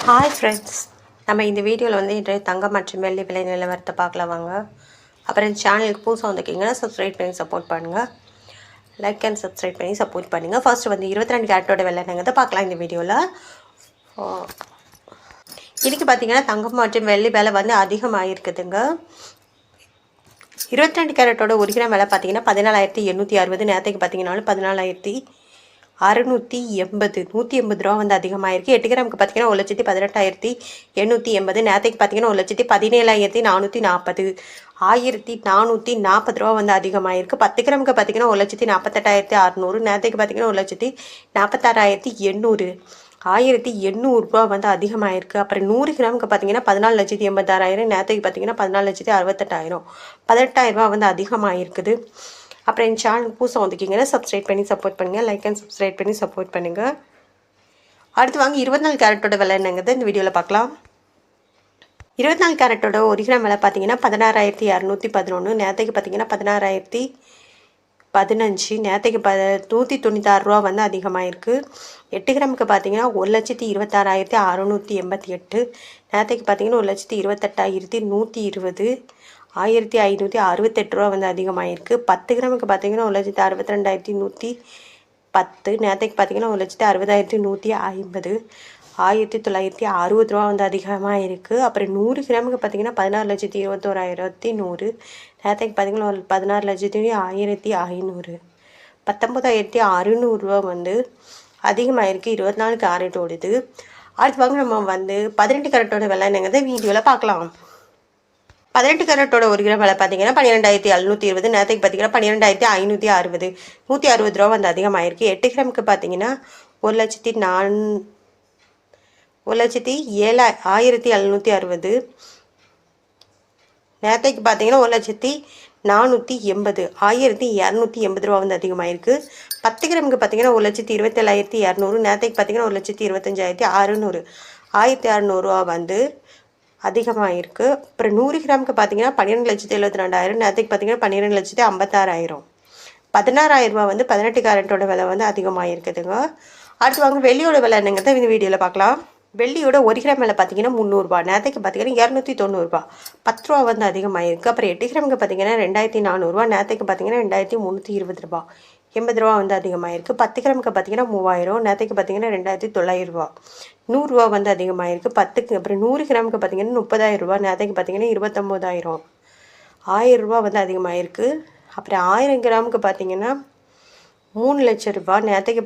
Hi friends, நம்ம இந்த வீடியோவில் வந்து இன்றைய தங்கம் மற்றும் வெள்ளி விலை நிலவரத்தை பார்க்கலாம் வாங்க. அப்புறம் இந்த சேனலுக்கு புதுசாக வந்துக்கிங்கன்னா சப்ஸ்கிரைப் பண்ணி சப்போர்ட் பண்ணுங்கள். லைக் அண்ட் சப்ஸ்கிரைப் பண்ணி சப்போர்ட் பண்ணுங்கள். ஃபர்ஸ்ட் வந்து 22 கேரட்டோட வெள்ளை என்னங்கிறத பார்க்கலாம் இந்த வீடியோவில். இன்றைக்கி பார்த்தீங்கன்னா தங்கம் மற்றும் வெள்ளி விலை வந்து அதிகமாக இருக்குதுங்க. 22 கேரட்டோட 1 கிராம் விலை பார்த்தீங்கன்னா 14,860. நேரத்துக்கு பார்த்தீங்கன்னா 14,680 180 ரூபா வந்து அதிகமாகிருக்கு. 8 கிராமுக்கு பார்த்தீங்கன்னா 1,18,880. நேரத்துக்கு பார்த்தீங்கன்னா 1,17,440 1,440 ரூபா வந்து அதிகமாகிருக்கு. 10 கிராமுக்கு பார்த்தீங்கன்னா 1,48,600. நேரத்துக்கு பார்த்தீங்கன்னா 1,46,800 1,800 ரூபா வந்து அதிகமாகிருக்கு. அப்புறம் 100 கிராமுக்கு பார்த்தீங்கன்னா 14,86,000. நேரத்துக்கு பார்த்தீங்கன்னா 14,68,000 18,000 ரூபா வந்து அதிகமாகிருக்குது. அப்புறம் என் சேனல் புதுசாக வந்துக்கிங்கன்னா சப்ஸ்கிரைப் பண்ணி சப்போர்ட் பண்ணுங்கள். லைக் அண்ட் சப்ஸ்கிரைப் பண்ணி சப்போர்ட் பண்ணுங்கள். அடுத்து வாங்க 24 கேரட்டோட விலை என்னங்கிறது இந்த வீடியோவில் பார்க்கலாம். 24 கேரட்டோட 1 கிராம் விலை பார்த்தீங்கன்னா 16,211. நேரத்துக்கு பார்த்தீங்கன்னா 16,015. நேரத்துக்கு 196 ரூபா வந்து அதிகமாகிருக்கு. 8 கிராமுக்கு பார்த்தீங்கன்னா 1,26,688. நேரத்துக்கு பார்த்தீங்கன்னா 1,28,120 1,568 ரூபா வந்து அதிகமாகிருக்கு. 10 கிராமுக்கு பார்த்தீங்கன்னா 1,62,110. நேரத்துக்கு பார்த்தீங்கன்னா 1,60,150 1,960 ரூபா வந்து அதிகமாக இருக்குது. அப்புறம் 100 கிராமுக்கு பார்த்தீங்கன்னா 16,21,100. நேரத்துக்கு பார்த்தீங்கன்னா 16,01,500 19,600 ரூபா வந்து அதிகமாகிருக்கு. 24 கேரட்டோடுது. அடுத்து வாங்க நம்ம வந்து 18 கேரட்டோட விலை என்னங்கிறத வீடியோவில் பார்க்கலாம். 18 கேரட்டோட 1 கிராம் விலை பார்த்தீங்கன்னா 12,720. நேரத்துக்கு பார்த்தீங்கன்னா 12,560 160 ரூபா வந்து அதிகமாகிருக்கு. 8 கிராமுக்கு பார்த்தீங்கன்னா 1,07,760. நேரத்துக்கு பார்த்தீங்கன்னா 1,480 1,280 ரூபா வந்து அதிகமாகிருக்கு. 10 கிராமுக்கு பார்த்தீங்கன்னா 1,27,200. நேரத்துக்கு பார்த்தீங்கன்னா 1,25,600 1,600 ரூபா வந்து அதிகமாகிருக்கு. அப்புறம் 100 கிராமுக்கு பார்த்தீங்கன்னா 12,72,000. நேரத்துக்கு பார்த்தீங்கன்னா 12,56,000 16,000 ரூபா வந்து 18 கேரட்டோட விலை வந்து அதிகமாகிருக்குதுங்க. அடுத்து வாங்க வெள்ளியோட விலை என்னங்கிறத இந்த வீடியோவில் பார்க்கலாம். வெள்ளியோட 1 கிராம் விலை பார்த்தீங்கன்னா 300 ரூபா. நேரத்துக்கு பார்த்தீங்கன்னா 290 ரூபா 10 ரூபா வந்து அதிகமாகிருக்கு. அப்புறம் 8 கிராமுக்கு பார்த்தீங்கன்னா 2,400 ரூபா. நேரத்துக்கு பார்த்தீங்கன்னா 2,320 ரூபா 80 ரூபா வந்து அதிகமாகிருக்கு. 10 கிராமுக்கு பார்த்தீங்கன்னா 3,000. நேரத்துக்கு பார்த்தீங்கன்னா 2,900 ரூபா 100 ரூபா வந்து அதிகமாகிருக்கு. அப்புறம் 100 கிராமுக்கு பார்த்தீங்கன்னா 30,000 ரூபா. நேரத்துக்கு பார்த்தீங்கன்னா 29,000 1000 ரூபா வந்து அதிகமாகிருக்கு. அப்புறம் 1000 கிராமுக்கு பார்த்தீங்கன்னா 3 லட்சம் ரூபா. நேரத்துக்கு